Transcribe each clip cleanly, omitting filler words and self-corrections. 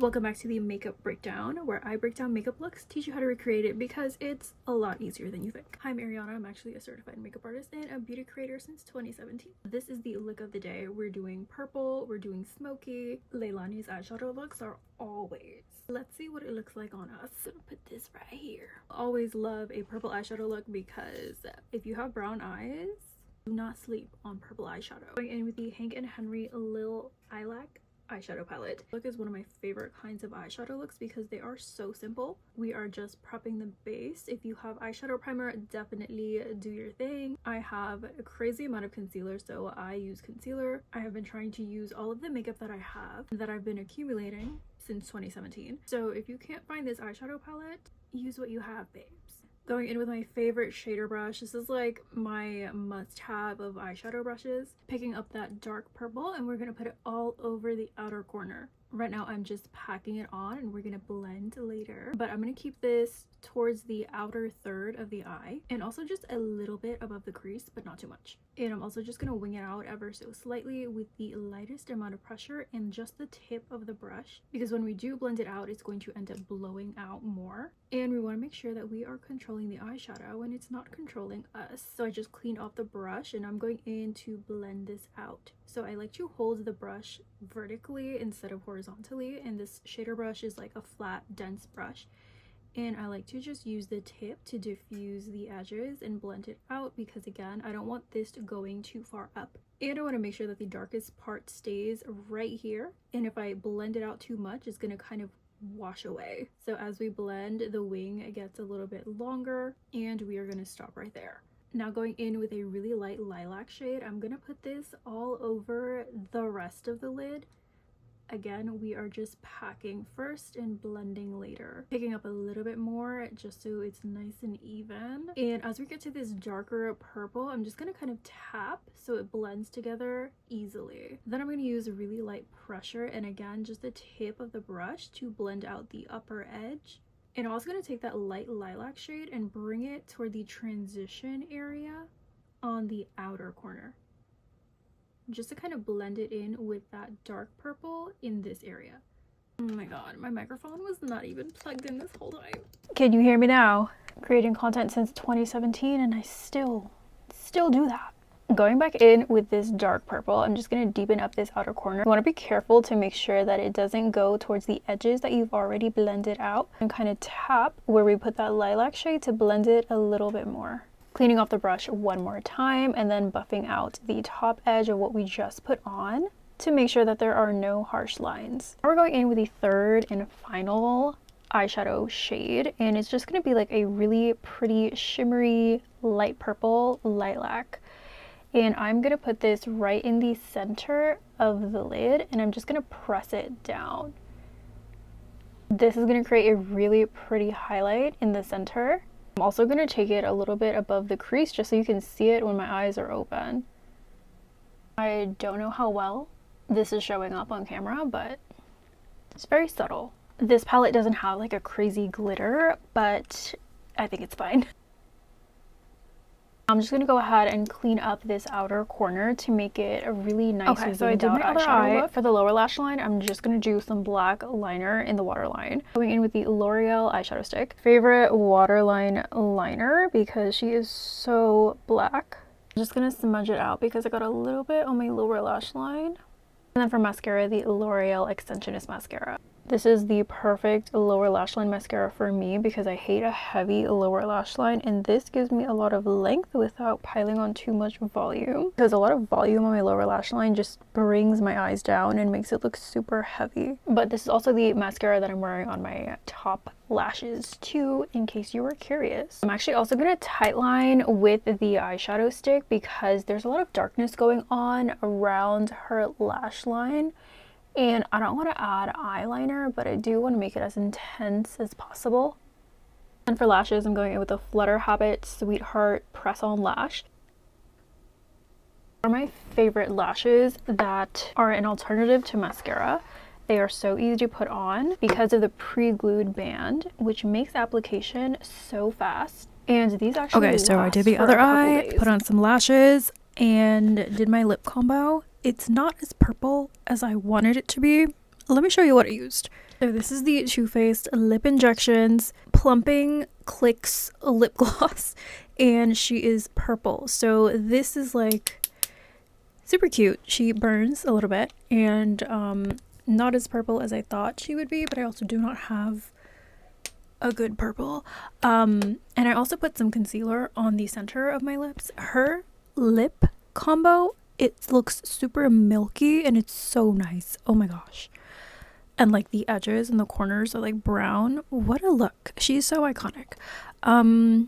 Welcome back to the makeup breakdown, where I break down makeup looks, teach you how to recreate it because it's a lot easier than you think. Hi, I'm Ariana. I'm actually a certified makeup artist and a beauty creator since 2017. This is the look of the day. We're doing purple, we're doing smoky. Leilani's eyeshadow looks are always. Let's see what it looks like on us. I'm gonna put this right here. Always love a purple eyeshadow look because if you have brown eyes, do not sleep on purple eyeshadow. Going in with the Hank and Henry Lil Lilac eyeshadow palette. Look is one of my favorite kinds of eyeshadow looks because they are so simple. We are just prepping the base. If you have eyeshadow primer, definitely do your thing. I have a crazy amount of concealer, so I use concealer. I have been trying to use all of the makeup that I have that I've been accumulating since 2017. So if you can't find this eyeshadow palette, use what you have, babes. Going in with my favorite shader brush. This is like my must-have of eyeshadow brushes. Picking up that dark purple, and we're gonna put it all over the outer corner. Right now I'm just packing it on and we're gonna blend later, but I'm gonna keep this towards the outer third of the eye and also just a little bit above the crease, but not too much. And I'm also just gonna wing it out ever so slightly with the lightest amount of pressure and just the tip of the brush, because when we do blend it out, it's going to end up blowing out more. And we want to make sure that we are controlling the eyeshadow and it's not controlling us. So I just cleaned off the brush and I'm going in to blend this out. So I like to hold the brush vertically instead of horizontally, and this shader brush is like a flat, dense brush. And I like to just use the tip to diffuse the edges and blend it out because, again, I don't want this going too far up. And I want to make sure that the darkest part stays right here. And if I blend it out too much, it's going to kind of wash away. So as we blend, the wing gets a little bit longer and we are going to stop right there. Now going in with a really light lilac shade, I'm going to put this all over the rest of the lid. Again, we are just packing first and blending later, picking up a little bit more just so it's nice and even. And as we get to this darker purple, I'm just going to kind of tap so it blends together easily. Then I'm going to use really light pressure and, again, just the tip of the brush to blend out the upper edge. And I'm also going to take that light lilac shade and bring it toward the transition area on the outer corner, just to kind of blend it in with that dark purple in this area. Oh my god, my microphone was not even plugged in this whole time. Can you hear me now? Creating content since 2017 and I still do that. Going back in with this dark purple, I'm just going to deepen up this outer corner. You want to be careful to make sure that it doesn't go towards the edges that you've already blended out, and kind of tap where we put that lilac shade to blend it a little bit more. Cleaning off the brush one more time and then buffing out the top edge of what we just put on to make sure that there are no harsh lines. Now we're going in with the third and final eyeshadow shade, and it's just going to be like a really pretty shimmery light purple lilac. And I'm going to put this right in the center of the lid and I'm just going to press it down. This is going to create a really pretty highlight in the center. I'm also going to take it a little bit above the crease just so you can see it when my eyes are open. I don't know how well this is showing up on camera, but it's very subtle. This palette doesn't have like a crazy glitter, but I think it's fine. I'm just going to go ahead and clean up this outer corner to make it a really nice. Okay, so I did my other eye look. For the lower lash line, I'm just going to do some black liner in the waterline. Going in with the L'Oreal eyeshadow stick. Favorite waterline liner because she is so black. I'm just going to smudge it out because I got a little bit on my lower lash line. And then for mascara, the L'Oreal Extensionist mascara. This is the perfect lower lash line mascara for me because I hate a heavy lower lash line, and this gives me a lot of length without piling on too much volume, because a lot of volume on my lower lash line just brings my eyes down and makes it look super heavy. But this is also the mascara that I'm wearing on my top lashes too, in case you were curious. I'm actually also going to tightline with the eyeshadow stick because there's a lot of darkness going on around her lash line. And I don't want to add eyeliner, but I do want to make it as intense as possible. And for lashes, I'm going in with the Flutter Habit Sweetheart Press-On Lash. These are my favorite lashes that are an alternative to mascara. They are so easy to put on because of the pre-glued band, which makes application so fast. And these actually Okay, so I did the other eye, put on some lashes, and did my lip combo. It's not as purple as I wanted it to be. Let me show you what I used. So this is the Too Faced Lip Injections Plumping Clicks lip gloss, and she is purple. So this is like super cute. She burns a little bit, and not as purple as I thought she would be, but I also do not have a good purple. And I also put some concealer on the center of my lips. Her lip combo, it looks super milky and it's so nice. Oh my gosh. And like the edges and the corners are like brown. What a look. She's so iconic. I'm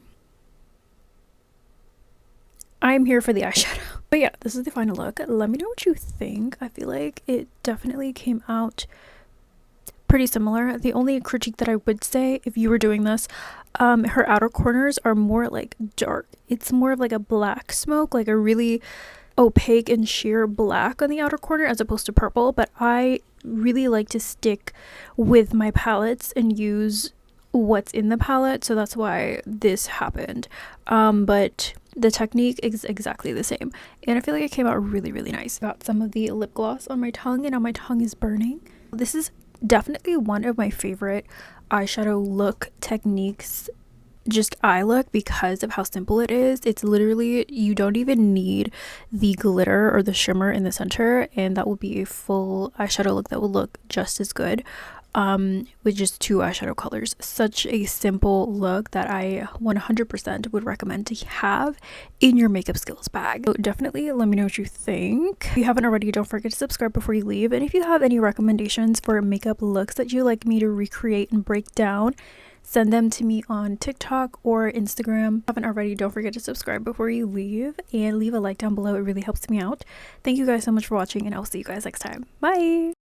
here for the eyeshadow. But yeah, this is the final look. Let me know what you think. I feel like it definitely came out pretty similar. The only critique that I would say, if you were doing this, her outer corners are more like dark. It's more of like a black smoke, like a really opaque and sheer black on the outer corner as opposed to purple. But I really like to stick with my palettes and use what's in the palette, so that's why this happened. But the technique is exactly the same, and I feel like it came out really, really nice. Got some of the lip gloss on my tongue, and now my tongue is burning. This is definitely one of my favorite eyeshadow look techniques, just eye look, because of how simple it is. It's literally, you don't even need the glitter or the shimmer in the center, and that will be a full eyeshadow look that will look just as good with just 2 eyeshadow colors. Such a simple look that I 100% would recommend to have in your makeup skills bag. So definitely let me know what you think. If you haven't already, don't forget to subscribe before you leave, and if you have any recommendations for makeup looks that you like me to recreate and break down, send them to me on TikTok or Instagram. If you haven't already, don't forget to subscribe before you leave and leave a like down below. It really helps me out. Thank you guys so much for watching, and I'll see you guys next time. Bye!